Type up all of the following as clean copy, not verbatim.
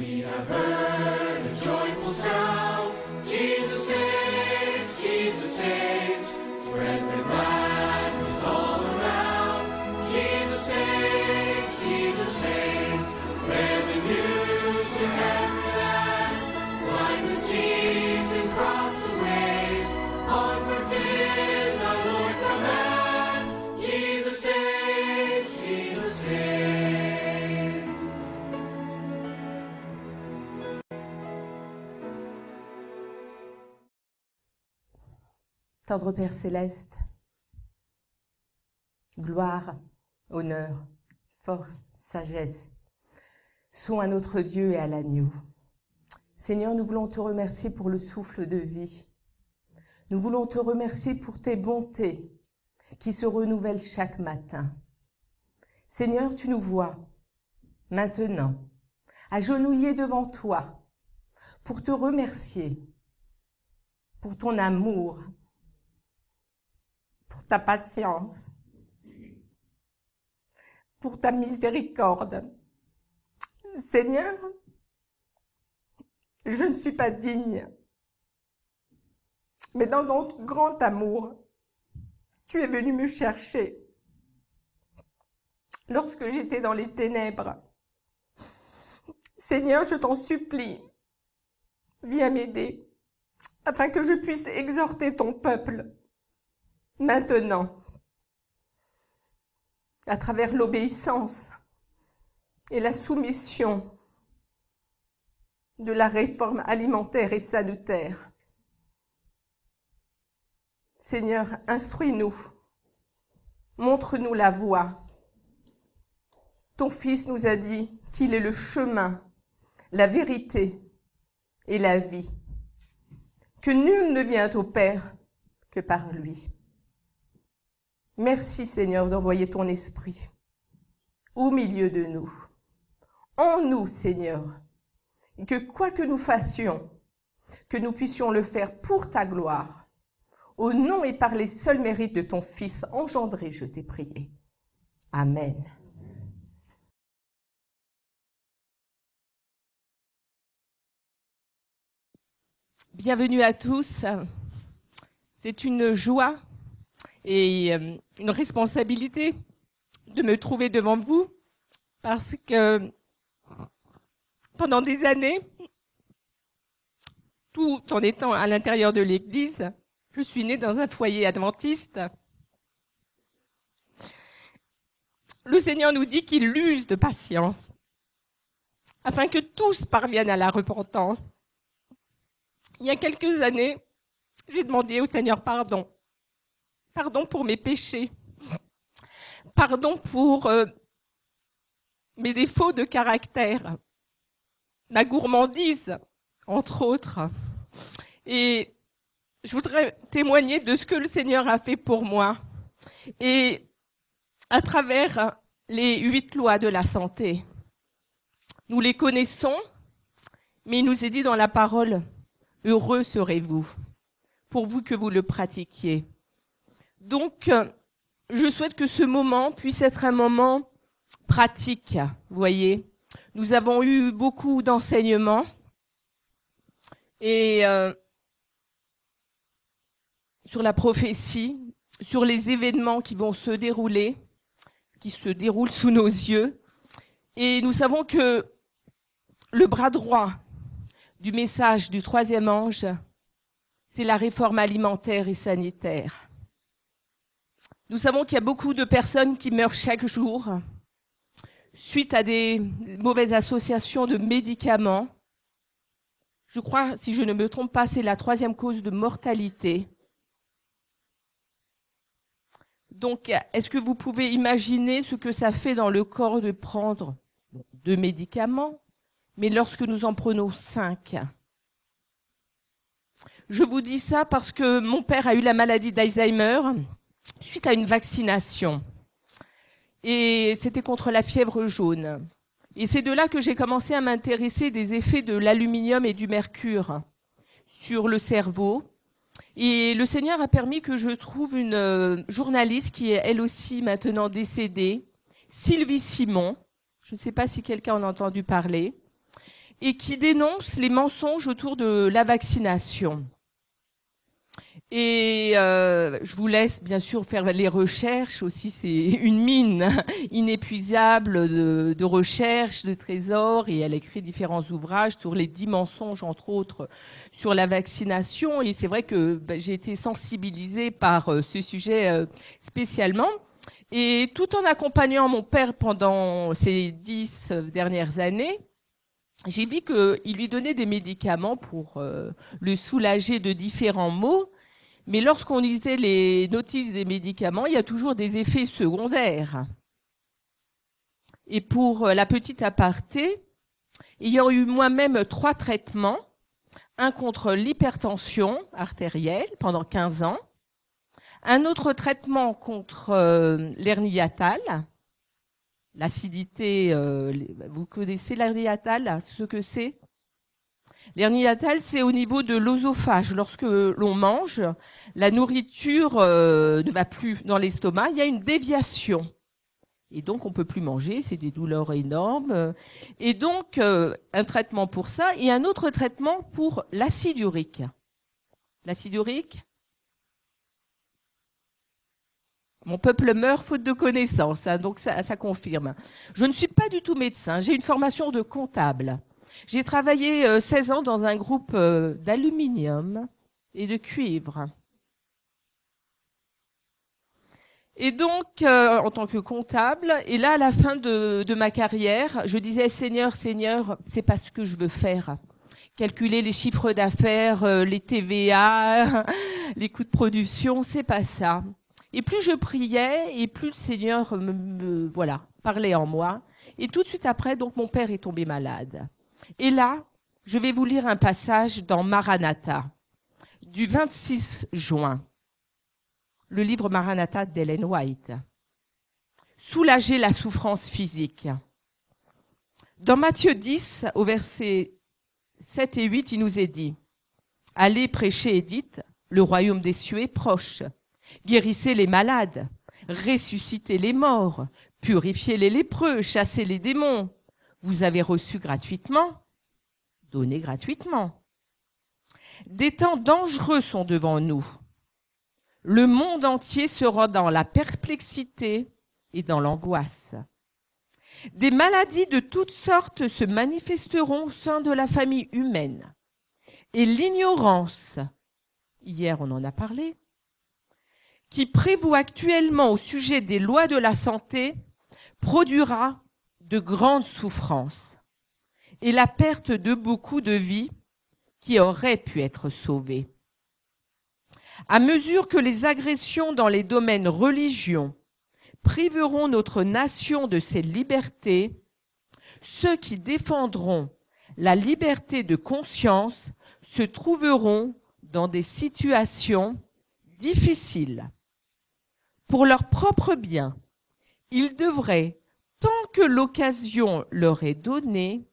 we have heard a joyful sound. Jesus saves, Jesus saves. Spread the gladness all around. Jesus saves, Jesus saves. Bear the news to every land. Blind the seas and cross the ways. Onward 'tis our Lord's command. Jesus saves, Jesus saves. Tendre Père Céleste, gloire, honneur, force, sagesse, sont à notre Dieu et à l'agneau. Seigneur, nous voulons te remercier pour le souffle de vie. Nous voulons te remercier pour tes bontés qui se renouvellent chaque matin. Seigneur, tu nous vois maintenant, agenouillés devant toi, pour te remercier pour ton amour, pour ta patience, pour ta miséricorde. Seigneur, je ne suis pas digne, mais dans ton grand amour, tu es venu me chercher. Lorsque j'étais dans les ténèbres, Seigneur, je t'en supplie, viens m'aider, afin que je puisse exhorter ton peuple maintenant, à travers l'obéissance et la soumission de la réforme alimentaire et salutaire. Seigneur, instruis-nous, montre-nous la voie. Ton Fils nous a dit qu'il est le chemin, la vérité et la vie, que nul ne vient au Père que par lui. Merci Seigneur d'envoyer ton esprit au milieu de nous, en nous Seigneur, et que quoi que nous fassions, que nous puissions le faire pour ta gloire, au nom et par les seuls mérites de ton Fils engendré, je t'ai prié. Amen. Bienvenue à tous. C'est une joie et une responsabilité de me trouver devant vous parce que pendant des années, tout en étant à l'intérieur de l'Église, je suis née dans un foyer adventiste. Le Seigneur nous dit qu'il use de patience afin que tous parviennent à la repentance. Il y a quelques années, j'ai demandé au Seigneur pardon. Pardon pour mes péchés. Pardon pour mes défauts de caractère. Ma gourmandise, entre autres. Et je voudrais témoigner de ce que le Seigneur a fait pour moi. Et à travers les 8 lois de la santé, nous les connaissons, mais il nous est dit dans la parole, « Heureux serez-vous, pour vous que vous le pratiquiez. » Donc, je souhaite que ce moment puisse être un moment pratique, vous voyez. Nous avons eu beaucoup d'enseignements et sur la prophétie, sur les événements qui vont se dérouler, qui se déroulent sous nos yeux. Et nous savons que le bras droit du message du 3e ange, c'est la réforme alimentaire et sanitaire. Nous savons qu'il y a beaucoup de personnes qui meurent chaque jour suite à des mauvaises associations de médicaments. Je crois, si je ne me trompe pas, c'est la 3e cause de mortalité. Donc, est-ce que vous pouvez imaginer ce que ça fait dans le corps de prendre 2 médicaments, mais lorsque nous en prenons 5? Je vous dis ça parce que mon père a eu la maladie d'Alzheimer suite à une vaccination. Et c'était contre la fièvre jaune. Et c'est de là que j'ai commencé à m'intéresser des effets de l'aluminium et du mercure sur le cerveau. Et le Seigneur a permis que je trouve une journaliste qui est elle aussi maintenant décédée, Sylvie Simon. Je ne sais pas si quelqu'un en a entendu parler. et qui dénonce les mensonges autour de la vaccination. Et je vous laisse bien sûr faire les recherches aussi, c'est une mine inépuisable de recherches, de trésors, et elle écrit différents ouvrages sur les 10 mensonges, entre autres, sur la vaccination. Et c'est vrai que j'ai été sensibilisée par ce sujet spécialement. Et tout en accompagnant mon père pendant ces 10 dernières années, j'ai vu qu'il lui donnait des médicaments pour le soulager de différents maux. Mais lorsqu'on lisait les notices des médicaments, il y a toujours des effets secondaires. Et pour la petite aparté, il y a eu moi-même 3 traitements. Un contre l'hypertension artérielle pendant 15 ans. Un autre traitement contre l'hernie hiatale. L'acidité, vous connaissez l'hernie hiatale, ce que c'est ? L'hernie hiatale, c'est au niveau de l'œsophage. Lorsque l'on mange, la nourriture ne va plus dans l'estomac, il y a une déviation. Et donc, on peut plus manger, c'est des douleurs énormes. Et donc, un traitement pour ça et un autre traitement pour l'acide urique. L'acide urique ? Mon peuple meurt faute de connaissances, hein, donc ça confirme. Je ne suis pas du tout médecin, j'ai une formation de comptable. J'ai travaillé 16 ans dans un groupe d'aluminium et de cuivre. Et donc, en tant que comptable, et là, à la fin de ma carrière, je disais, Seigneur, c'est pas ce que je veux faire. Calculer les chiffres d'affaires, les TVA, les coûts de production, c'est pas ça. Et plus je priais, et plus le Seigneur voilà, parlait en moi. Et tout de suite après, donc, mon père est tombé malade. Et là, je vais vous lire un passage dans Maranatha, du 26 juin. Le livre Maranatha d'Ellen White. Soulager la souffrance physique. Dans Matthieu 10, au verset 7 et 8, il nous est dit « Allez prêcher et dites, le royaume des cieux est proche. Guérissez les malades, ressuscitez les morts, purifiez les lépreux, chassez les démons. Vous avez reçu gratuitement, donnez gratuitement. Des temps dangereux sont devant nous. Le monde entier sera dans la perplexité et dans l'angoisse. Des maladies de toutes sortes se manifesteront au sein de la famille humaine. Et l'ignorance, hier on en a parlé, qui prévaut actuellement au sujet des lois de la santé, produira de grandes souffrances et la perte de beaucoup de vies qui auraient pu être sauvées. À mesure que les agressions dans les domaines religieux priveront notre nation de ses libertés, ceux qui défendront la liberté de conscience se trouveront dans des situations difficiles. Pour leur propre bien, ils devraient, tant que l'occasion leur est donnée,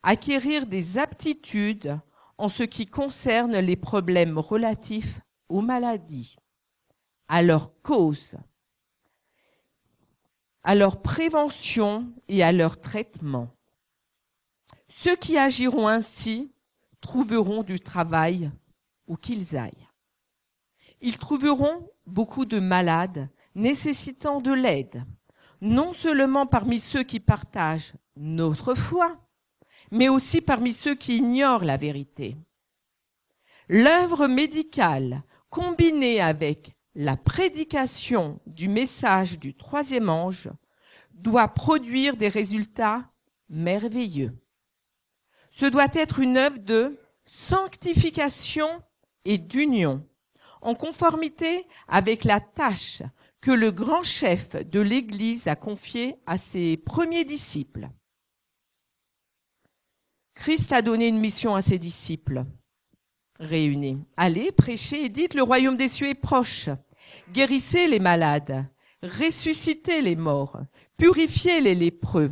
acquérir des aptitudes en ce qui concerne les problèmes relatifs aux maladies, à leur cause, à leur prévention et à leur traitement. Ceux qui agiront ainsi trouveront du travail où qu'ils aillent. Ils trouveront beaucoup de malades nécessitant de l'aide, non seulement parmi ceux qui partagent notre foi, mais aussi parmi ceux qui ignorent la vérité. L'œuvre médicale, combinée avec la prédication du message du troisième ange, doit produire des résultats merveilleux. Ce doit être une œuvre de sanctification et d'union, en conformité avec la tâche que le grand chef de l'Église a confiée à ses premiers disciples. Christ a donné une mission à ses disciples réunis. Allez, prêchez et dites, le royaume des cieux est proche. Guérissez les malades, ressuscitez les morts, purifiez les lépreux.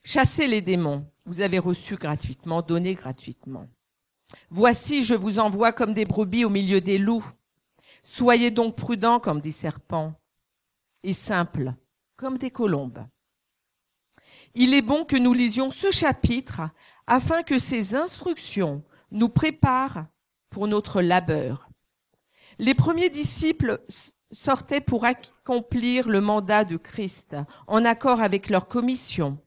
Chassez les démons, vous avez reçu gratuitement, donnez gratuitement. Voici, je vous envoie comme des brebis au milieu des loups. Soyez donc prudents comme des serpents et simples comme des colombes. Il est bon que nous lisions ce chapitre afin que ces instructions nous préparent pour notre labeur. Les premiers disciples sortaient pour accomplir le mandat de Christ, en accord avec leur commission.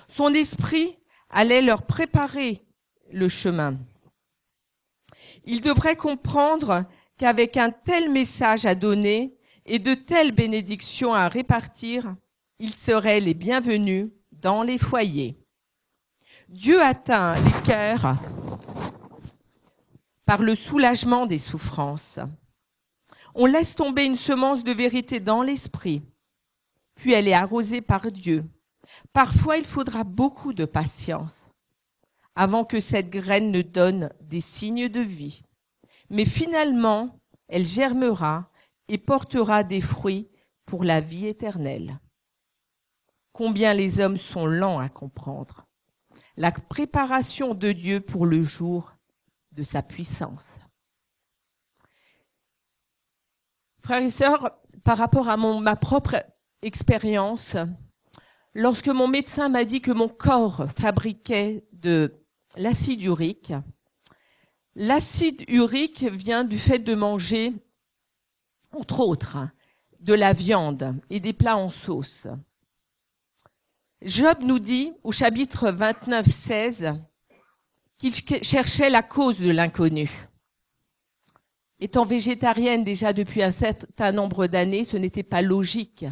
Son esprit allait leur préparer le chemin. Ils devraient comprendre qu'avec un tel message à donner et de telles bénédictions à répartir, ils seraient les bienvenus dans les foyers. Dieu atteint les cœurs par le soulagement des souffrances. On laisse tomber une semence de vérité dans l'esprit, puis elle est arrosée par Dieu. Parfois, il faudra beaucoup de patience avant que cette graine ne donne des signes de vie. Mais finalement, elle germera et portera des fruits pour la vie éternelle. Combien les hommes sont lents à comprendre la préparation de Dieu pour le jour de sa puissance. Frères et sœurs, par rapport à ma propre expérience, lorsque mon médecin m'a dit que mon corps fabriquait de l'acide urique, l'acide urique vient du fait de manger, entre autres, de la viande et des plats en sauce. Job nous dit, au chapitre 29, 16, qu'il cherchait la cause de l'inconnu. Étant végétarienne déjà depuis un certain nombre d'années, ce n'était pas logique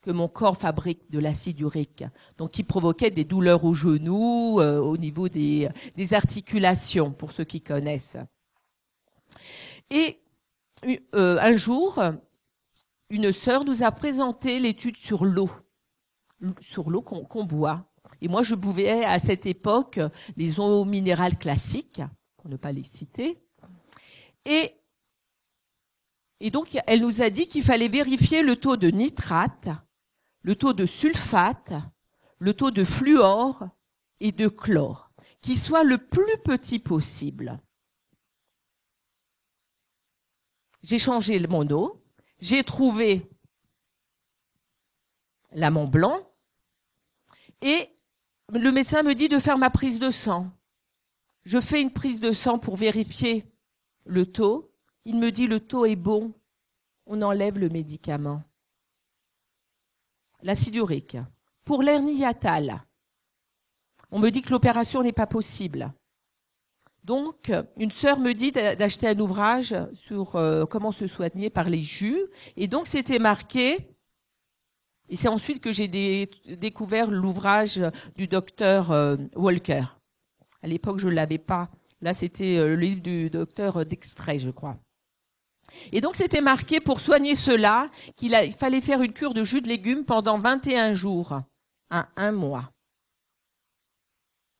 que mon corps fabrique de l'acide urique, donc qui provoquait des douleurs aux genoux, au niveau des articulations, pour ceux qui connaissent. Et un jour, une sœur nous a présenté l'étude sur l'eau qu'on boit. Et moi, je buvais à cette époque les eaux minérales classiques, pour ne pas les citer. Et donc, elle nous a dit qu'il fallait vérifier le taux de nitrate, le taux de sulfate, le taux de fluor et de chlore, qui soit le plus petit possible. J'ai changé mon eau, j'ai trouvé la Mont Blanc et le médecin me dit de faire ma prise de sang. Je fais une prise de sang pour vérifier le taux. Il me dit le taux est bon, on enlève le médicament. L'acide urique. Pour l'hernie hiatale, on me dit que l'opération n'est pas possible. Donc, une sœur me dit d'acheter un ouvrage sur comment se soigner par les jus. Et donc, c'était marqué, et c'est ensuite que j'ai découvert l'ouvrage du docteur Walker. À l'époque, je ne l'avais pas. Là, c'était le livre du docteur Dextray, je crois. Et donc, c'était marqué pour soigner cela qu'il fallait faire une cure de jus de légumes pendant 21 jours, à 1 mois.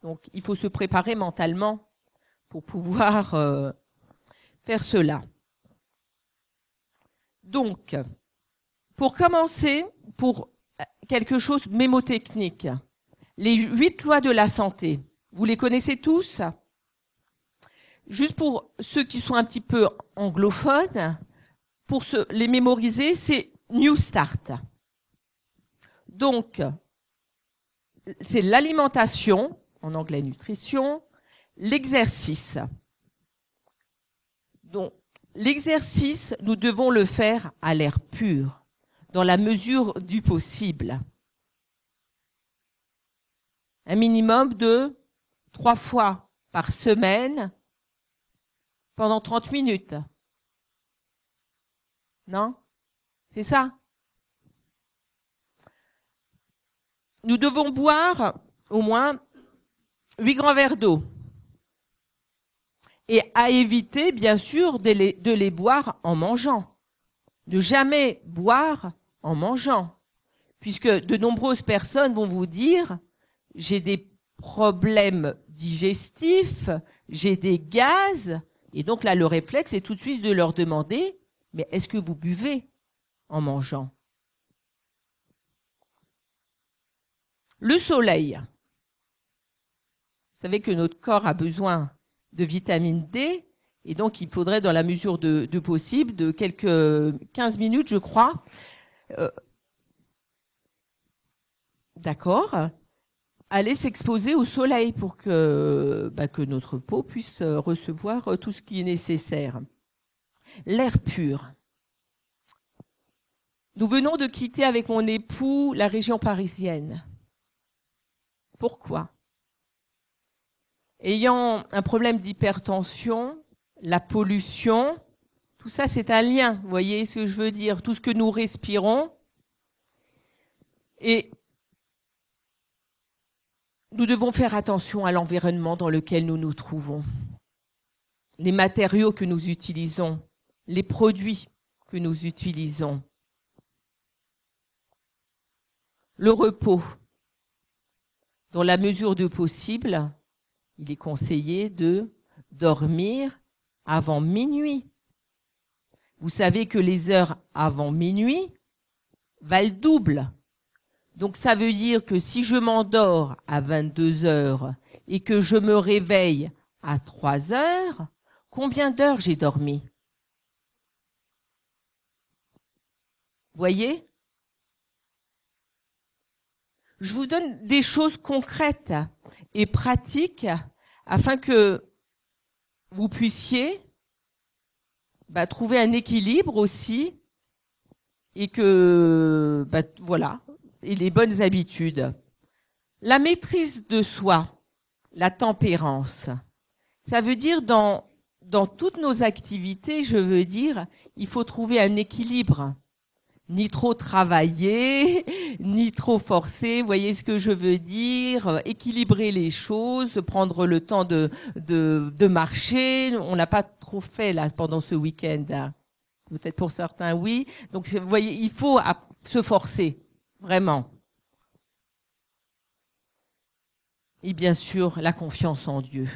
Donc, il faut se préparer mentalement pour pouvoir faire cela. Donc, pour commencer, pour quelque chose de mémotechnique, les 8 lois de la santé, vous les connaissez tous ? Juste pour ceux qui sont un petit peu anglophones, pour les mémoriser, c'est New Start. Donc, c'est l'alimentation, en anglais nutrition, l'exercice. Donc, l'exercice, nous devons le faire à l'air pur, dans la mesure du possible. Un minimum de 3 fois par semaine, pendant 30 minutes. Non? C'est ça? Nous devons boire au moins 8 grands verres d'eau. Et à éviter, bien sûr, de les boire en mangeant. Ne jamais boire en mangeant. Puisque de nombreuses personnes vont vous dire, j'ai des problèmes digestifs, j'ai des gaz. Et donc là, le réflexe est tout de suite de leur demander, mais est-ce que vous buvez en mangeant? Le soleil. Vous savez que notre corps a besoin de vitamine D, et donc il faudrait, dans la mesure de possible, de quelques 15 minutes, je crois. D'accord. aller s'exposer au soleil pour que notre peau puisse recevoir tout ce qui est nécessaire. L'air pur. Nous venons de quitter avec mon époux la région parisienne. Pourquoi ? Ayant un problème d'hypertension, la pollution, tout ça c'est un lien, vous voyez ce que je veux dire, tout ce que nous respirons. Et nous devons faire attention à l'environnement dans lequel nous nous trouvons. Les matériaux que nous utilisons, les produits que nous utilisons. Le repos. Dans la mesure du possible, il est conseillé de dormir avant minuit. Vous savez que les heures avant minuit valent double. Donc ça veut dire que si je m'endors à 22 heures et que je me réveille à 3 heures, combien d'heures j'ai dormi ? Voyez ? Je vous donne des choses concrètes et pratiques afin que vous puissiez trouver un équilibre aussi et que voilà, et les bonnes habitudes. La maîtrise de soi, la tempérance, ça veut dire dans toutes nos activités, je veux dire, il faut trouver un équilibre. Ni trop travailler, ni trop forcer, vous voyez ce que je veux dire, équilibrer les choses, prendre le temps de marcher. On n'a pas trop fait là pendant ce week-end, hein. Peut-être pour certains oui. Donc vous voyez, il faut se forcer, vraiment. Et bien sûr, la confiance en Dieu.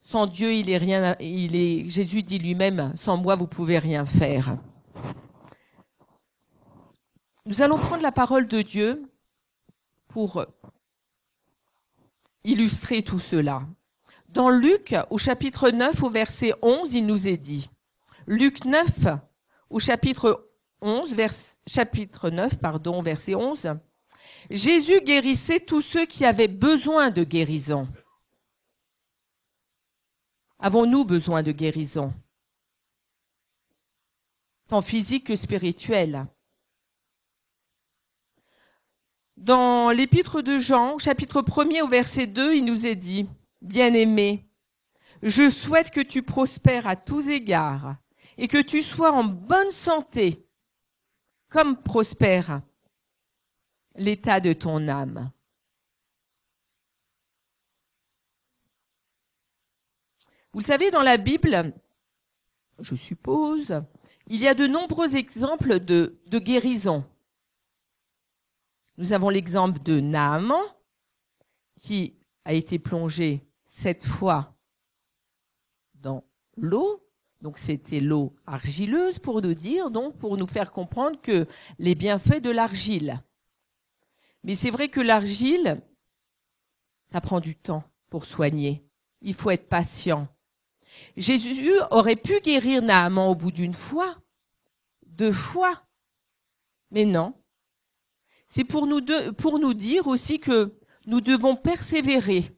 Sans Dieu, il est rien. Jésus dit lui-même, sans moi, vous pouvez rien faire. Nous allons prendre la parole de Dieu pour illustrer tout cela. Dans Luc, au chapitre 9, au verset 11, il nous est dit. Luc 9, au chapitre 9, verset 11. Jésus guérissait tous ceux qui avaient besoin de guérison. Avons-nous besoin de guérison ? Tant physique que spirituelle. Dans l'épître de Jean, chapitre 1er au verset 2, il nous est dit, « Bien-aimé, je souhaite que tu prospères à tous égards et que tu sois en bonne santé, comme prospère l'état de ton âme. » Vous le savez, dans la Bible, je suppose, il y a de nombreux exemples de guérison. Nous avons l'exemple de Naaman, qui a été plongé 7 fois dans l'eau. Donc c'était l'eau argileuse pour nous dire, donc pour nous faire comprendre que les bienfaits de l'argile. Mais c'est vrai que l'argile, ça prend du temps pour soigner. Il faut être patient. Jésus aurait pu guérir Naaman au bout d'une fois, 2 fois, mais non. C'est pour nous dire aussi que nous devons persévérer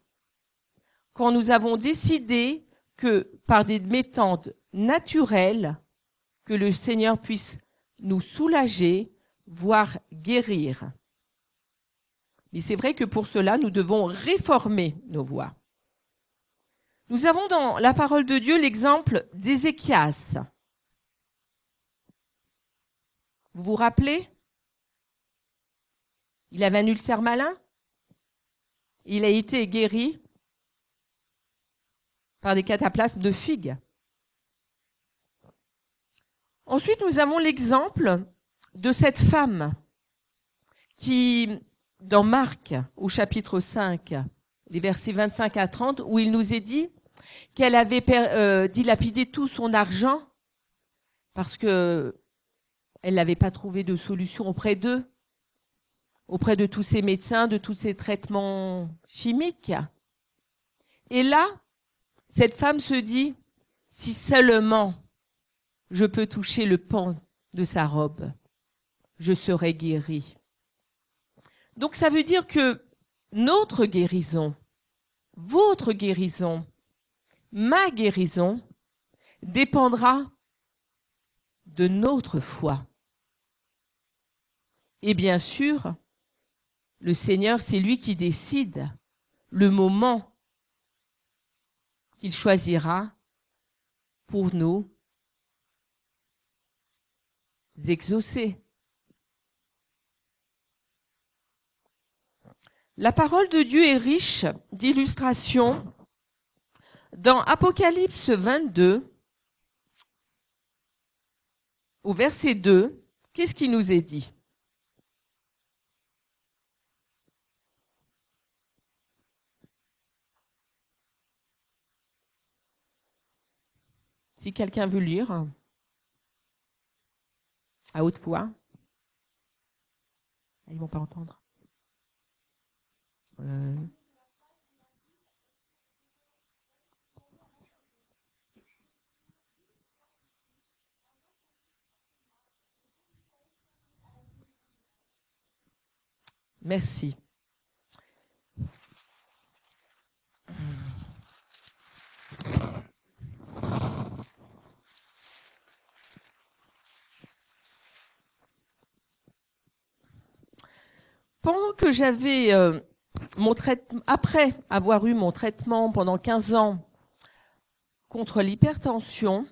quand nous avons décidé que par des méthodes naturelles, que le Seigneur puisse nous soulager, voire guérir. Mais c'est vrai que pour cela, nous devons réformer nos voies. Nous avons dans la parole de Dieu l'exemple d'Ézéchias. Vous vous rappelez ? Il avait un ulcère malin. Il a été guéri par des cataplasmes de figues. Ensuite, nous avons l'exemple de cette femme qui, dans Marc, au chapitre 5, les versets 25 à 30, où il nous est dit qu'elle avait dilapidé tout son argent parce que elle n'avait pas trouvé de solution auprès d'eux, auprès de tous ces médecins, de tous ces traitements chimiques. Et là, cette femme se dit, si seulement je peux toucher le pan de sa robe, je serai guérie. Donc ça veut dire que notre guérison, votre guérison, ma guérison dépendra de notre foi. Et bien sûr, le Seigneur, c'est lui qui décide le moment qu'il choisira pour nous exaucer. La parole de Dieu est riche d'illustrations. Dans Apocalypse 22, au verset 2, qu'est-ce qui nous est dit ? Si quelqu'un veut lire à haute voix, ils vont pas entendre. Merci. Pendant que j'avais après avoir eu mon traitement pendant 15 ans contre l'hypertension,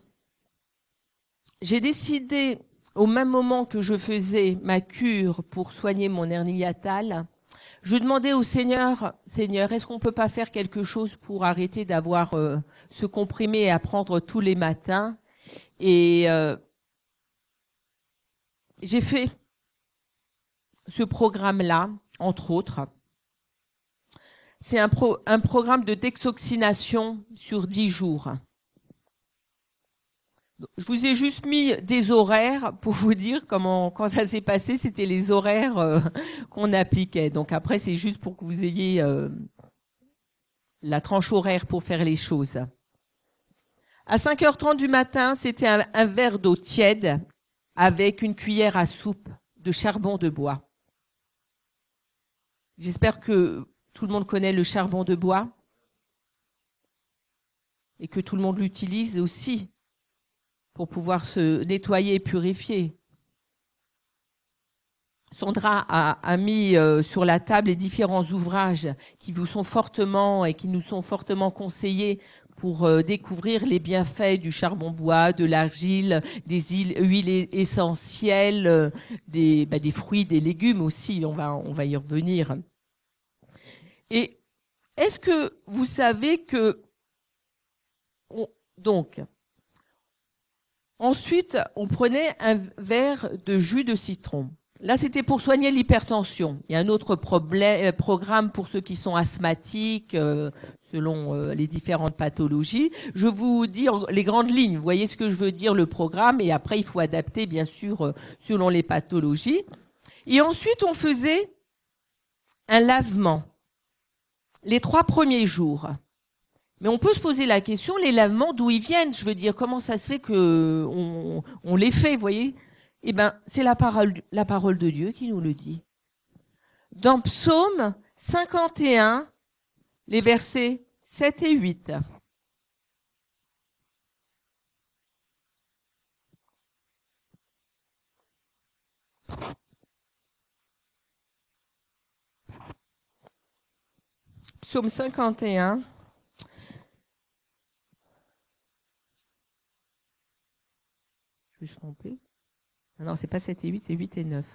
j'ai décidé, au même moment que je faisais ma cure pour soigner mon hernie hiatale, je demandais au Seigneur, est-ce qu'on peut pas faire quelque chose pour arrêter d'avoir ce comprimé à prendre tous les matins? Et j'ai fait ce programme-là, entre autres. C'est un programme de détoxination sur 10 jours. Je vous ai juste mis des horaires pour vous dire quand ça s'est passé, c'était les horaires qu'on appliquait. Donc après, c'est juste pour que vous ayez la tranche horaire pour faire les choses. À 5h30 du matin, c'était un verre d'eau tiède avec une cuillère à soupe de charbon de bois. J'espère que tout le monde connaît le charbon de bois et que tout le monde l'utilise aussi pour pouvoir se nettoyer et purifier. Sandra a mis sur la table les différents ouvrages qui nous sont fortement conseillés pour découvrir les bienfaits du charbon bois, de l'argile, des huiles essentielles, des fruits, des légumes aussi. On va y revenir. Et est-ce que vous savez que ensuite on prenait un verre de jus de citron. Là, c'était pour soigner l'hypertension. Il y a un autre programme pour ceux qui sont asthmatiques, selon les différentes pathologies. Je vous dis les grandes lignes. Vous voyez ce que je veux dire, le programme. Et après, il faut adapter, bien sûr, selon les pathologies. Et ensuite, on faisait un lavement les 3 premiers jours. Mais on peut se poser la question, les lavements, d'où ils viennent? Je veux dire, comment ça se fait que on les fait, vous voyez? Eh ben, c'est la parole de Dieu qui nous le dit. Dans Psaume 51, les versets 7 et 8. Psaume 51. Je me suis trompée. Non, c'est pas 7 et 8, c'est 8 et 9.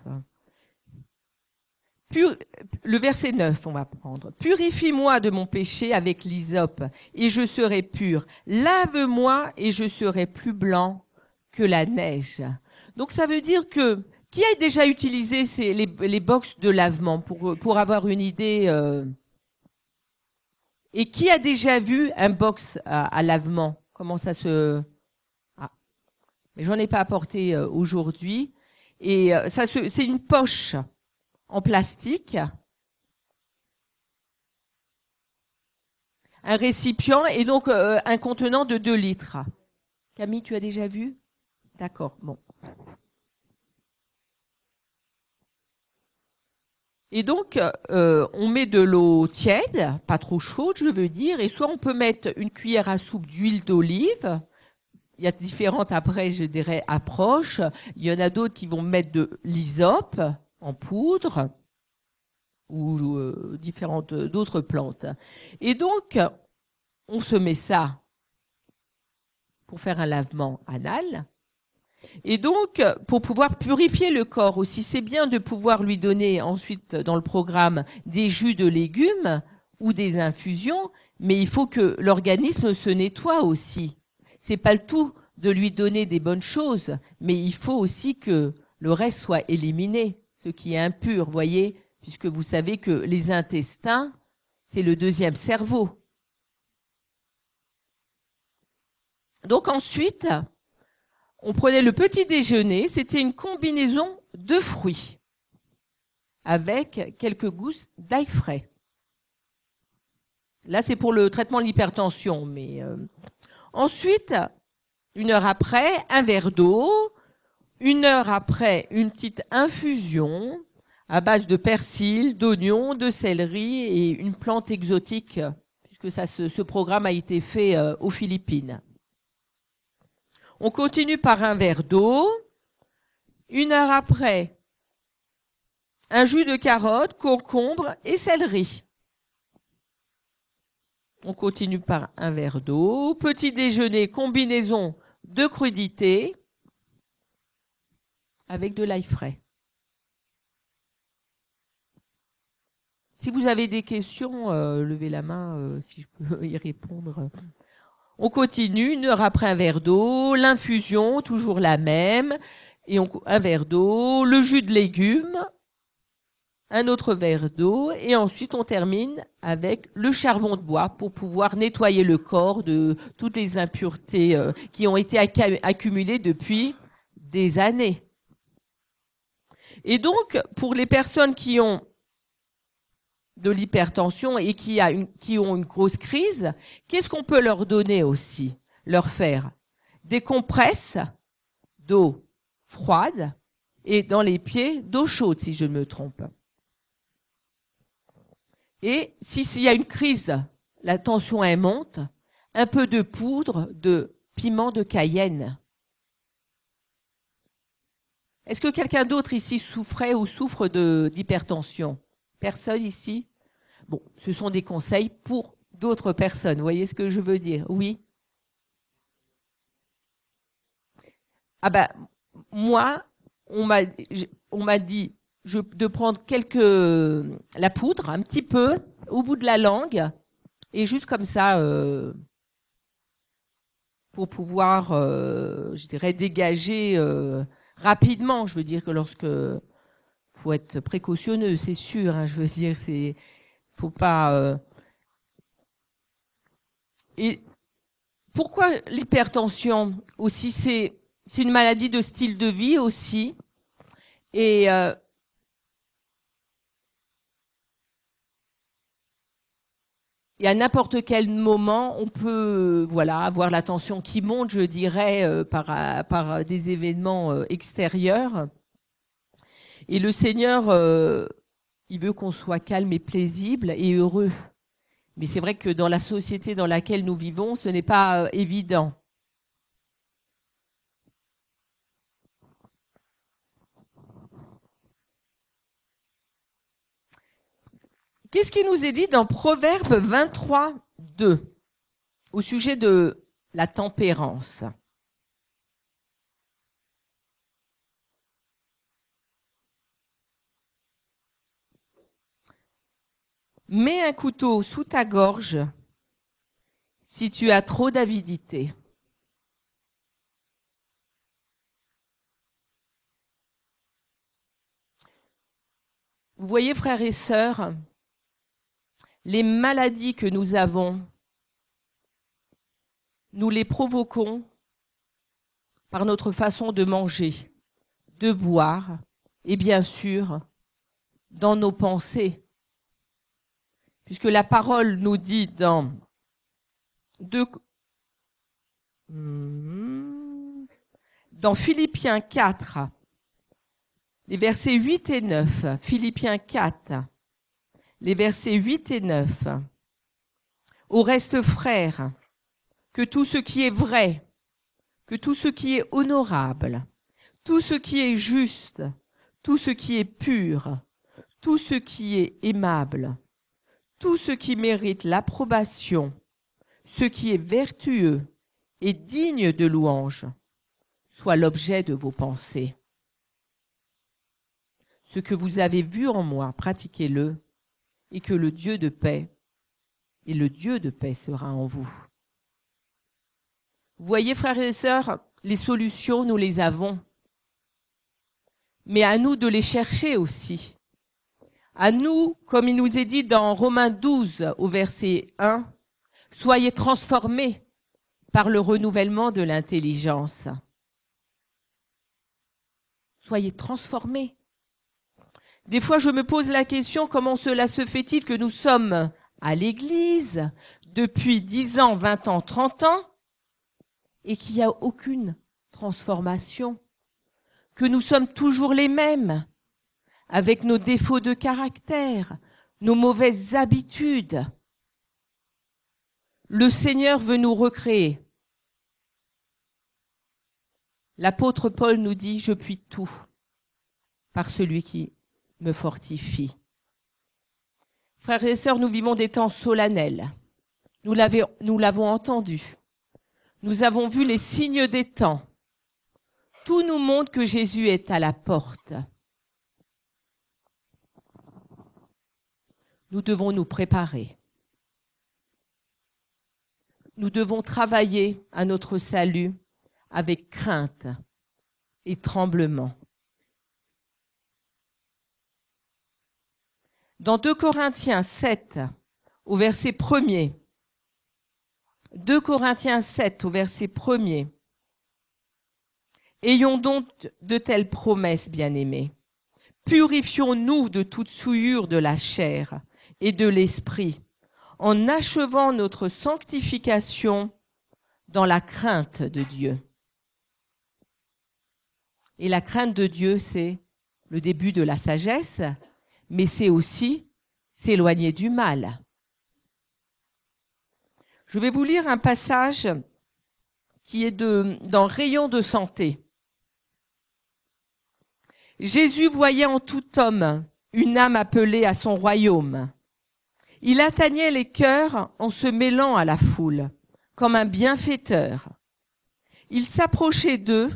Le verset 9, on va prendre. Purifie-moi de mon péché avec l'hysope, et je serai pur. Lave-moi, et je serai plus blanc que la neige. Donc ça veut dire que, qui a déjà utilisé les box de lavement pour avoir une idée et qui a déjà vu un box à lavement? Comment ça se... Mais j'en ai pas apporté aujourd'hui. Et c'est une poche en plastique, un récipient et donc un contenant de 2 litres. Camille, tu as déjà vu? D'accord, bon. Et donc, on met de l'eau tiède, pas trop chaude, je veux dire, et soit on peut mettre une cuillère à soupe d'huile d'olive. Il y a différentes, après, je dirais, approches. Il y en a d'autres qui vont mettre de l'hysope en poudre ou différentes d'autres plantes. Et donc, on se met ça pour faire un lavement anal. Et donc, pour pouvoir purifier le corps aussi, c'est bien de pouvoir lui donner ensuite dans le programme des jus de légumes ou des infusions, mais il faut que l'organisme se nettoie aussi. C'est pas le tout de lui donner des bonnes choses, mais il faut aussi que le reste soit éliminé, ce qui est impur, voyez, puisque vous savez que les intestins, c'est le deuxième cerveau. Donc ensuite, on prenait le petit déjeuner, c'était une combinaison de fruits avec quelques gousses d'ail frais. Là, c'est pour le traitement de l'hypertension, mais ensuite, 1 heure après, un verre d'eau, 1 heure après, une petite infusion à base de persil, d'oignons, de céleri et une plante exotique, puisque ce programme a été fait aux Philippines. On continue par un verre d'eau. 1 heure après, un jus de carotte, concombre et céleri. On continue par un verre d'eau. Petit déjeuner, combinaison de crudités avec de l'ail frais. Si vous avez des questions, levez la main si je peux y répondre. On continue, 1 heure après un verre d'eau, l'infusion, toujours la même, et un verre d'eau, le jus de légumes, un autre verre d'eau, et ensuite on termine avec le charbon de bois pour pouvoir nettoyer le corps de toutes les impuretés qui ont été accumulées depuis des années. Et donc, pour les personnes qui ont de l'hypertension et qui ont une grosse crise, qu'est-ce qu'on peut leur donner aussi? Leur faire des compresses d'eau froide et dans les pieds d'eau chaude, si je ne me trompe. Et s'il y a une crise, la tension elle monte, un peu de poudre de piment de Cayenne. Est-ce que quelqu'un d'autre ici souffrait ou souffre d'hypertension? Personne ici? Bon, ce sont des conseils pour d'autres personnes. Vous voyez ce que je veux dire? Oui? Ah ben, moi, on m'a dit de prendre la poudre, un petit peu, au bout de la langue, et juste comme ça, pour pouvoir, je dirais, dégager rapidement. Je veux dire que faut être précautionneux, c'est sûr. Hein, je veux dire, faut pas. Et pourquoi l'hypertension aussi? C'est une maladie de style de vie aussi, et à n'importe quel moment, on peut avoir la tension qui monte, je dirais, par des événements extérieurs. Et le Seigneur, il veut qu'on soit calme et paisible et heureux. Mais c'est vrai que dans la société dans laquelle nous vivons, ce n'est pas évident. Qu'est-ce qui nous est dit dans Proverbe 23, 2 au sujet de la tempérance? Mets un couteau sous ta gorge si tu as trop d'avidité. Vous voyez, frères et sœurs, les maladies que nous avons, nous les provoquons par notre façon de manger, de boire et bien sûr dans nos pensées. Puisque la parole nous dit dans Philippiens 4, les versets 8 et 9, Philippiens 4, les versets 8 et 9. Au reste, frères, que tout ce qui est vrai, que tout ce qui est honorable, tout ce qui est juste, tout ce qui est pur, tout ce qui est aimable, tout ce qui mérite l'approbation, ce qui est vertueux et digne de louange, soit l'objet de vos pensées. Ce que vous avez vu en moi, pratiquez-le, et que le Dieu de paix, et le Dieu de paix sera en vous. Vous voyez, frères et sœurs, les solutions, nous les avons. Mais à nous de les chercher aussi. À nous, comme il nous est dit dans Romains 12, au verset 1, « Soyez transformés par le renouvellement de l'intelligence. » Soyez transformés. Des fois, je me pose la question, comment cela se fait-il que nous sommes à l'église depuis 10 ans, 20 ans, 30 ans et qu'il n'y a aucune transformation, que nous sommes toujours les mêmes, avec nos défauts de caractère, nos mauvaises habitudes. Le Seigneur veut nous recréer. L'apôtre Paul nous dit « Je puis tout par celui qui me fortifie ». Frères et sœurs, nous vivons des temps solennels. Nous l'avons entendu. Nous avons vu les signes des temps. Tout nous montre que Jésus est à la porte. Nous devons nous préparer. Nous devons travailler à notre salut avec crainte et tremblement. Dans 2 Corinthiens 7, au verset 1er, 2 Corinthiens 7, au verset 1er, ayons donc de telles promesses, bien-aimés. Purifions-nous de toute souillure de la chair et de l'esprit, en achevant notre sanctification dans la crainte de Dieu. Et la crainte de Dieu, c'est le début de la sagesse, mais c'est aussi s'éloigner du mal. Je vais vous lire un passage qui est dans Rayon de santé. Jésus voyait en tout homme une âme appelée à son royaume. Il atteignait les cœurs en se mêlant à la foule, comme un bienfaiteur. Il s'approchait d'eux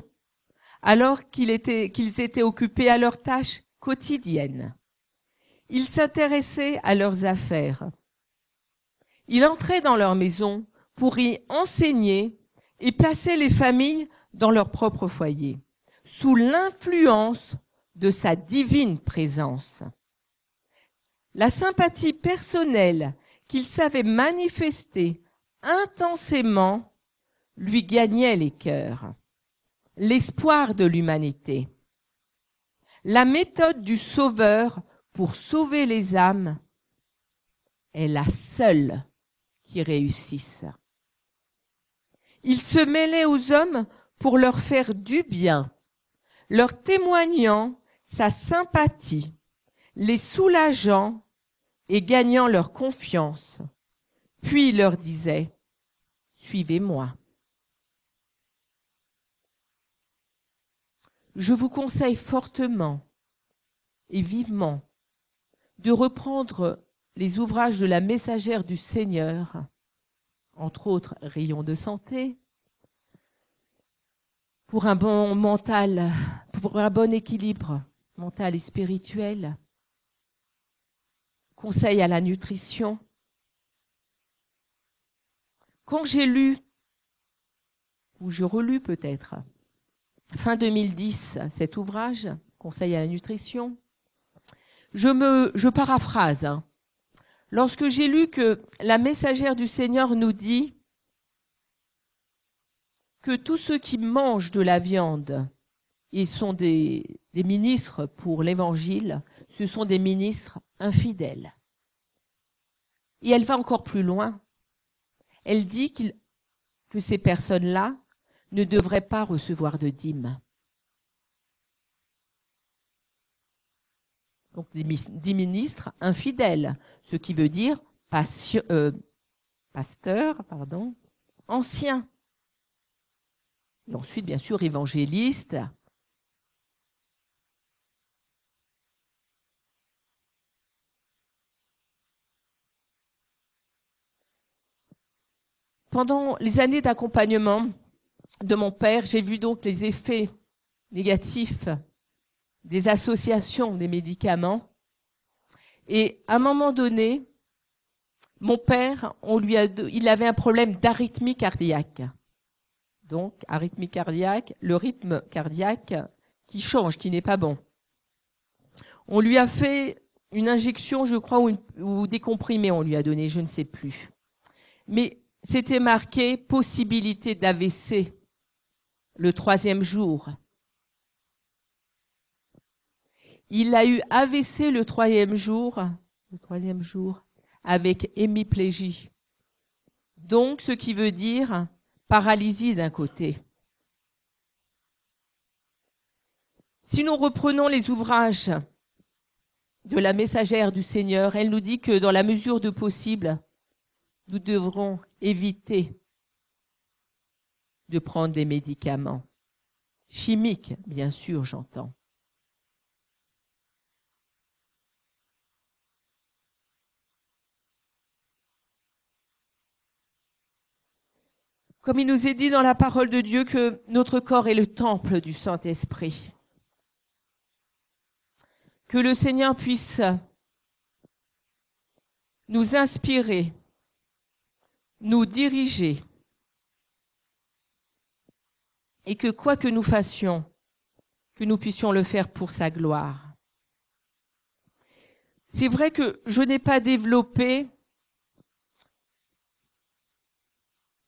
alors qu'ils étaient occupés à leurs tâches quotidiennes. Il s'intéressait à leurs affaires. Il entrait dans leur maison pour y enseigner et placer les familles dans leur propre foyer, sous l'influence de sa divine présence. La sympathie personnelle qu'il savait manifester intensément lui gagnait les cœurs, l'espoir de l'humanité. La méthode du Sauveur pour sauver les âmes est la seule qui réussisse. Il se mêlait aux hommes pour leur faire du bien, leur témoignant sa sympathie, les soulageant et gagnant leur confiance. Puis il leur disait « Suivez-moi ». Je vous conseille fortement et vivement de reprendre les ouvrages de la messagère du Seigneur, entre autres Rayon de santé, pour un bon mental, pour un bon équilibre mental et spirituel, conseil à la nutrition. Quand j'ai lu, ou j'ai relu peut-être, fin 2010, cet ouvrage, conseil à la nutrition, je paraphrase. Lorsque j'ai lu que la messagère du Seigneur nous dit que tous ceux qui mangent de la viande et sont des ministres pour l'évangile, ce sont des ministres infidèles. Et elle va encore plus loin. Elle dit que ces personnes-là ne devraient pas recevoir de dîmes. Donc 10 ministres infidèles, ce qui veut dire pasteur, ancien. Et ensuite, bien sûr, évangéliste. Pendant les années d'accompagnement de mon père, j'ai vu donc les effets négatifs des associations des médicaments. Et à un moment donné, mon père, il avait un problème d'arythmie cardiaque. Donc, arythmie cardiaque, le rythme cardiaque qui change, qui n'est pas bon. On lui a fait une injection, je crois, ou des comprimés on lui a donné, je ne sais plus. Mais c'était marqué possibilité d'AVC le 3e jour. Il a eu AVC le 3e jour avec hémiplégie. Donc, ce qui veut dire paralysie d'un côté. Si nous reprenons les ouvrages de la messagère du Seigneur, elle nous dit que dans la mesure du possible, nous devrons éviter de prendre des médicaments. Chimiques, bien sûr, j'entends. Comme il nous est dit dans la parole de Dieu que notre corps est le temple du Saint-Esprit. Que le Seigneur puisse nous inspirer, nous diriger, et que quoi que nous fassions, que nous puissions le faire pour sa gloire. C'est vrai que je n'ai pas développé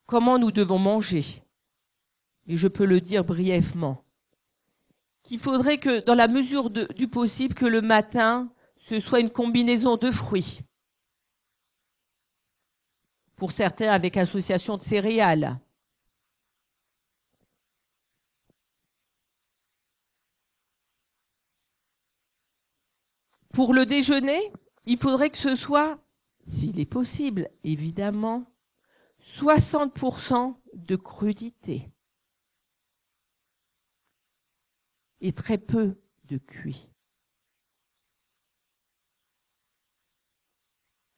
comment nous devons manger, mais je peux le dire brièvement, qu'il faudrait que, dans la mesure du possible, que le matin, ce soit une combinaison de fruits. Pour certains, avec association de céréales. Pour le déjeuner, il faudrait que ce soit, s'il est possible, évidemment, 60% de crudité et très peu de cuit.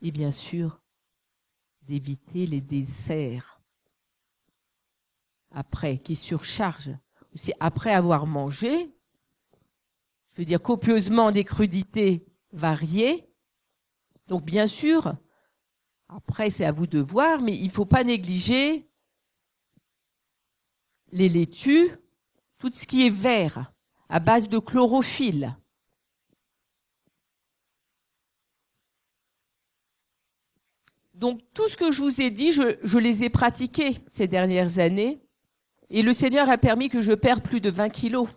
Et bien sûr, d'éviter les desserts après, qui surchargent. Aussi, après avoir mangé, je veux dire copieusement des crudités variées. Donc bien sûr, après c'est à vous de voir, mais il ne faut pas négliger les laitues, tout ce qui est vert, à base de chlorophylle. Donc tout ce que je vous ai dit, je les ai pratiqués ces dernières années, et le Seigneur a permis que je perde plus de 20 kilos.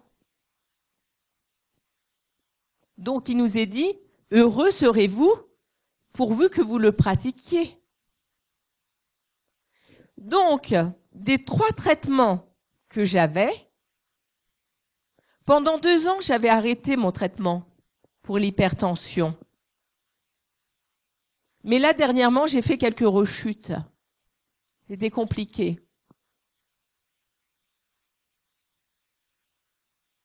Donc il nous est dit, heureux serez-vous pourvu que vous le pratiquiez. Donc, des 3 traitements que j'avais, pendant 2 ans, j'avais arrêté mon traitement pour l'hypertension. Mais là, dernièrement, j'ai fait quelques rechutes. C'était compliqué.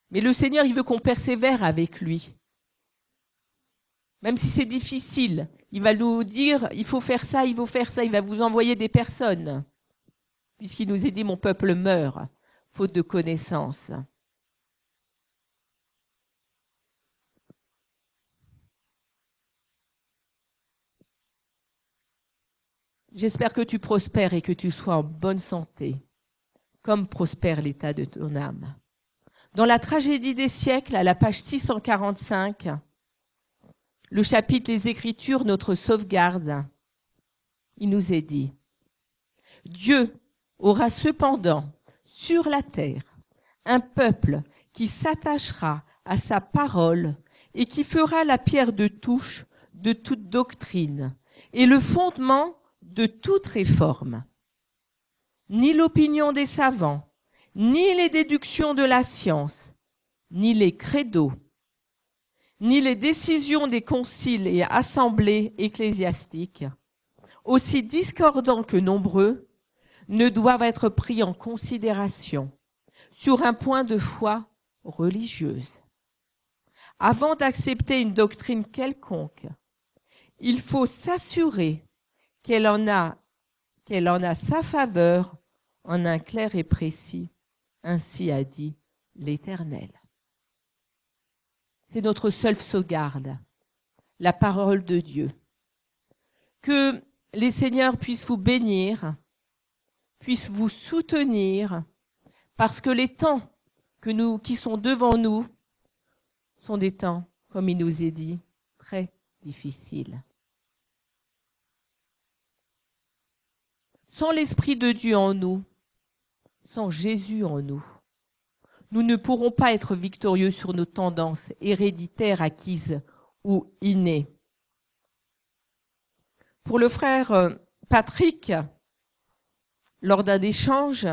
Mais le Seigneur, il veut qu'on persévère avec lui. Même si c'est difficile, il va nous dire, il faut faire ça, il va vous envoyer des personnes. Puisqu'il nous est dit, mon peuple meurt, faute de connaissance. J'espère que tu prospères et que tu sois en bonne santé, comme prospère l'état de ton âme. Dans la tragédie des siècles, à la page 645, le chapitre Les Écritures, notre sauvegarde, il nous est dit, Dieu aura cependant sur la terre un peuple qui s'attachera à sa parole et qui fera la pierre de touche de toute doctrine et le fondement de toute réforme. Ni l'opinion des savants, ni les déductions de la science, ni les credos, ni les décisions des conciles et assemblées ecclésiastiques, aussi discordants que nombreux, ne doivent être pris en considération sur un point de foi religieuse. Avant d'accepter une doctrine quelconque, il faut s'assurer qu'elle en a sa faveur en un clair et précis. Ainsi a dit l'Éternel. C'est notre seule sauvegarde, la parole de Dieu. Que les seigneurs puissent vous bénir, puissent vous soutenir, parce que les temps qui sont devant nous sont des temps, comme il nous est dit, très difficiles. Sans l'Esprit de Dieu en nous, sans Jésus en nous, nous ne pourrons pas être victorieux sur nos tendances héréditaires acquises ou innées. Pour le frère Patrick, lors d'un échange,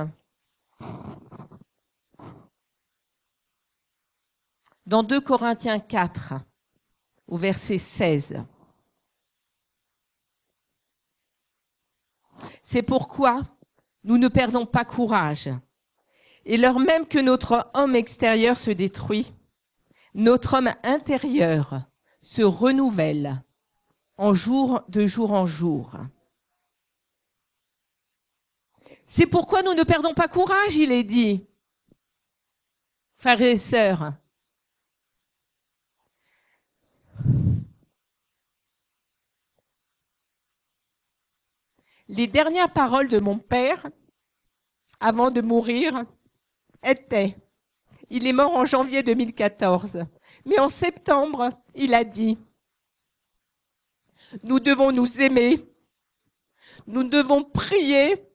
dans 2 Corinthiens 4, au verset 16, c'est pourquoi nous ne perdons pas courage. Et lors même que notre homme extérieur se détruit, notre homme intérieur se renouvelle de jour en jour. C'est pourquoi nous ne perdons pas courage, il est dit. Frères et sœurs, les dernières paroles de mon père, avant de mourir, étaient, il est mort en janvier 2014, mais en septembre, il a dit, nous devons nous aimer, nous devons prier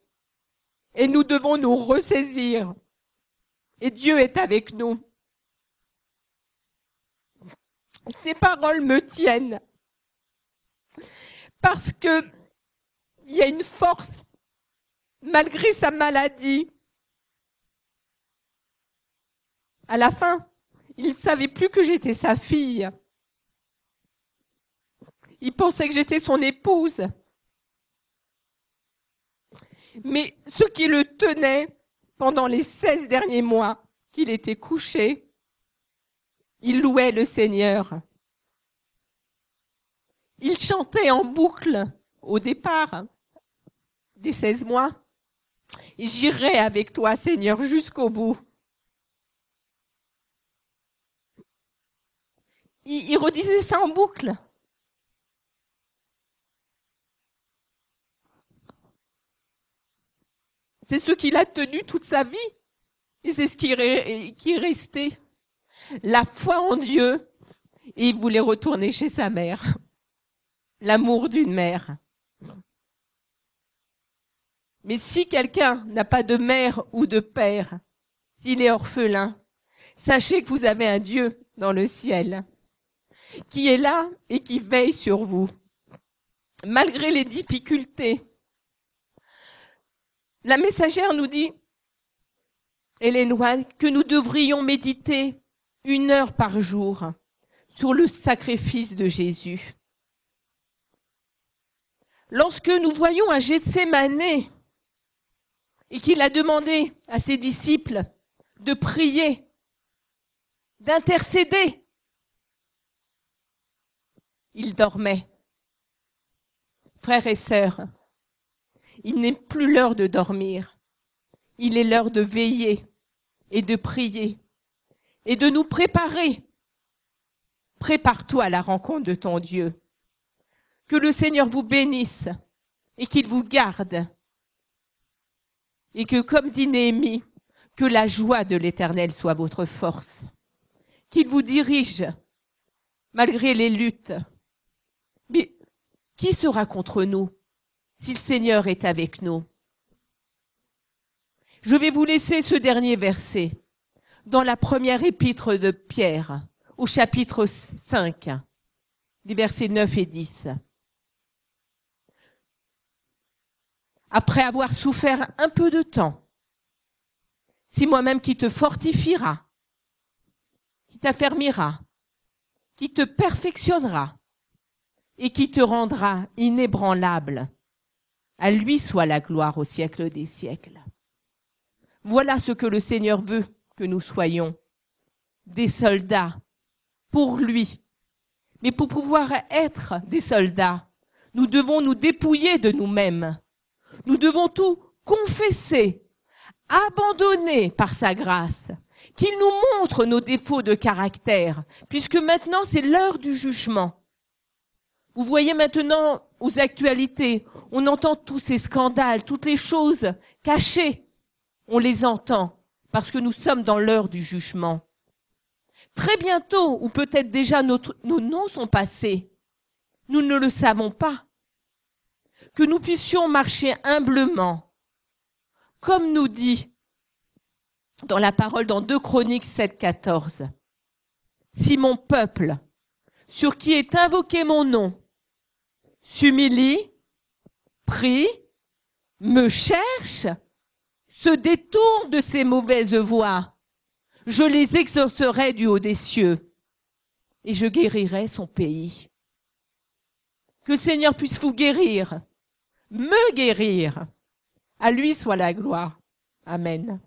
et nous devons nous ressaisir. Et Dieu est avec nous. Ces paroles me tiennent parce que il y a une force, malgré sa maladie. À la fin, il ne savait plus que j'étais sa fille. Il pensait que j'étais son épouse. Mais ce qui le tenait pendant les 16 derniers mois qu'il était couché, il louait le Seigneur. Il chantait en boucle au départ des 16 mois. J'irai avec toi, Seigneur, jusqu'au bout. Il redisait ça en boucle. C'est ce qu'il a tenu toute sa vie. Et c'est ce qui est resté. La foi en Dieu. Et il voulait retourner chez sa mère. L'amour d'une mère. Mais si quelqu'un n'a pas de mère ou de père, s'il est orphelin, sachez que vous avez un Dieu dans le ciel qui est là et qui veille sur vous. Malgré les difficultés, la messagère nous dit, Hélène White, que nous devrions méditer 1 heure par jour sur le sacrifice de Jésus. Lorsque nous voyons à Gethsémane et qu'il a demandé à ses disciples de prier, d'intercéder, il dormait. Frères et sœurs, il n'est plus l'heure de dormir. Il est l'heure de veiller et de prier et de nous préparer. Prépare-toi à la rencontre de ton Dieu. Que le Seigneur vous bénisse et qu'il vous garde. Et que, comme dit Néhémie, que la joie de l'Éternel soit votre force. Qu'il vous dirige malgré les luttes. Mais qui sera contre nous si le Seigneur est avec nous? Je vais vous laisser ce dernier verset dans la première épître de Pierre, au chapitre 5, les versets 9 et 10. Après avoir souffert un peu de temps, c'est moi-même qui te fortifiera, qui t'affermira, qui te perfectionnera et qui te rendra inébranlable. À lui soit la gloire au siècle des siècles. Voilà ce que le Seigneur veut que nous soyons, des soldats pour lui. Mais pour pouvoir être des soldats, nous devons nous dépouiller de nous-mêmes. Nous devons tout confesser, abandonner par sa grâce, qu'il nous montre nos défauts de caractère, puisque maintenant c'est l'heure du jugement. Vous voyez maintenant aux actualités, on entend tous ces scandales, toutes les choses cachées, on les entend, parce que nous sommes dans l'heure du jugement. Très bientôt, ou peut-être déjà nos noms sont passés, nous ne le savons pas. Que nous puissions marcher humblement, comme nous dit dans la parole dans 2 Chroniques 7,14. Si mon peuple, sur qui est invoqué mon nom, s'humilie, prie, me cherche, se détourne de ses mauvaises voies, je les exaucerai du haut des cieux et je guérirai son pays. Que le Seigneur puisse vous guérir, me guérir. À lui soit la gloire. Amen.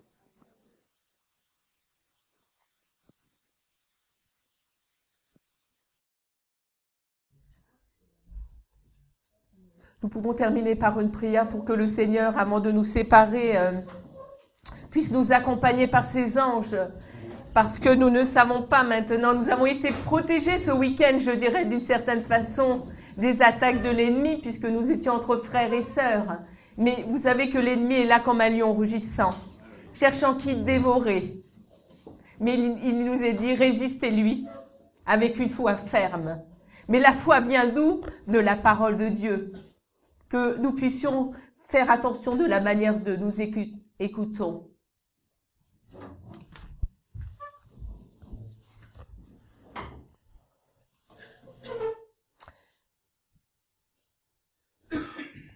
Nous pouvons terminer par une prière pour que le Seigneur, avant de nous séparer, puisse nous accompagner par ses anges. Parce que nous ne savons pas maintenant, nous avons été protégés ce week-end, je dirais d'une certaine façon, des attaques de l'ennemi, puisque nous étions entre frères et sœurs. Mais vous savez que l'ennemi est là comme un lion rugissant, cherchant qui dévorer. Mais il nous est dit, résistez-lui, avec une foi ferme. Mais la foi vient d'où? De la parole de Dieu. Que nous puissions faire attention de la manière de nous écoutons.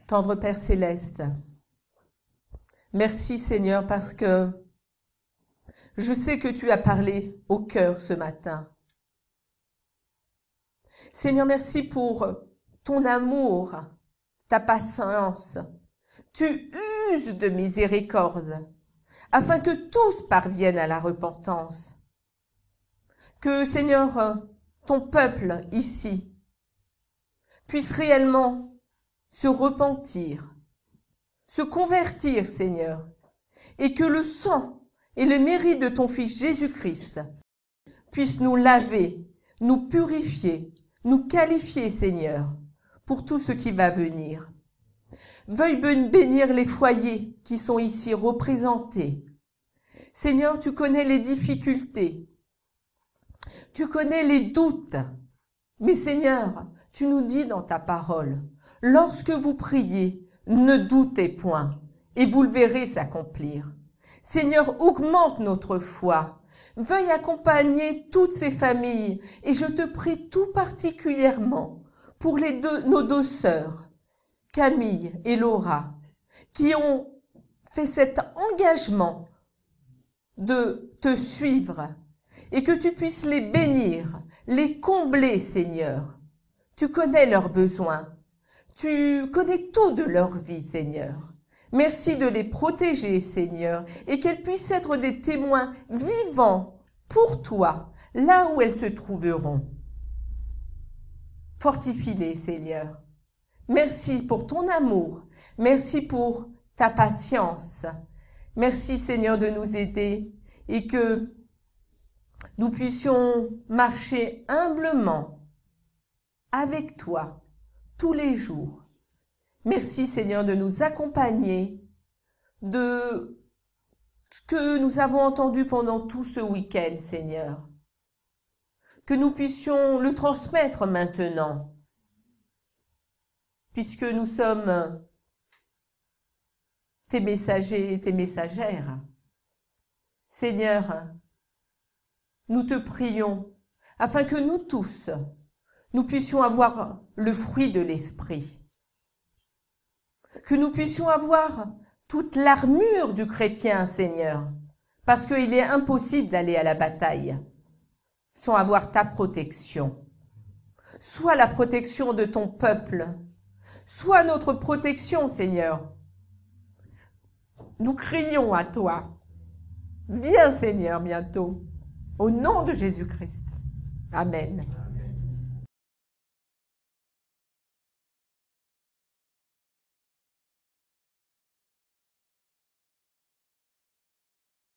Tendre Père Céleste, merci Seigneur parce que je sais que tu as parlé au cœur ce matin. Seigneur, merci pour ton amour, ta patience. Tu uses de miséricorde afin que tous parviennent à la repentance. Que Seigneur, ton peuple ici puisse réellement se repentir, se convertir, Seigneur, et que le sang et le mérite de ton Fils Jésus-Christ puissent nous laver, nous purifier, nous qualifier, Seigneur, pour tout ce qui va venir. Veuille bénir les foyers qui sont ici représentés. Seigneur, tu connais les difficultés, tu connais les doutes, mais Seigneur, tu nous dis dans ta parole, lorsque vous priez, ne doutez point, et vous le verrez s'accomplir. Seigneur, augmente notre foi. Veuille accompagner toutes ces familles, et je te prie tout particulièrement pour nos deux sœurs, Camille et Laura, qui ont fait cet engagement de te suivre, et que tu puisses les bénir, les combler, Seigneur. Tu connais leurs besoins. Tu connais tout de leur vie, Seigneur. Merci de les protéger, Seigneur, et qu'elles puissent être des témoins vivants pour toi, là où elles se trouveront. Fortifie-les, Seigneur. Merci pour ton amour. Merci pour ta patience. Merci, Seigneur, de nous aider et que nous puissions marcher humblement avec toi tous les jours. Merci Seigneur de nous accompagner de ce que nous avons entendu pendant tout ce week-end, Seigneur. Que nous puissions le transmettre maintenant, puisque nous sommes tes messagers et tes messagères. Seigneur, nous te prions afin que nous tous, nous puissions avoir le fruit de l'esprit. Que nous puissions avoir toute l'armure du chrétien, Seigneur, parce qu'il est impossible d'aller à la bataille sans avoir ta protection. Sois la protection de ton peuple. Sois notre protection, Seigneur. Nous crions à toi. Viens, Seigneur, bientôt. Au nom de Jésus-Christ. Amen.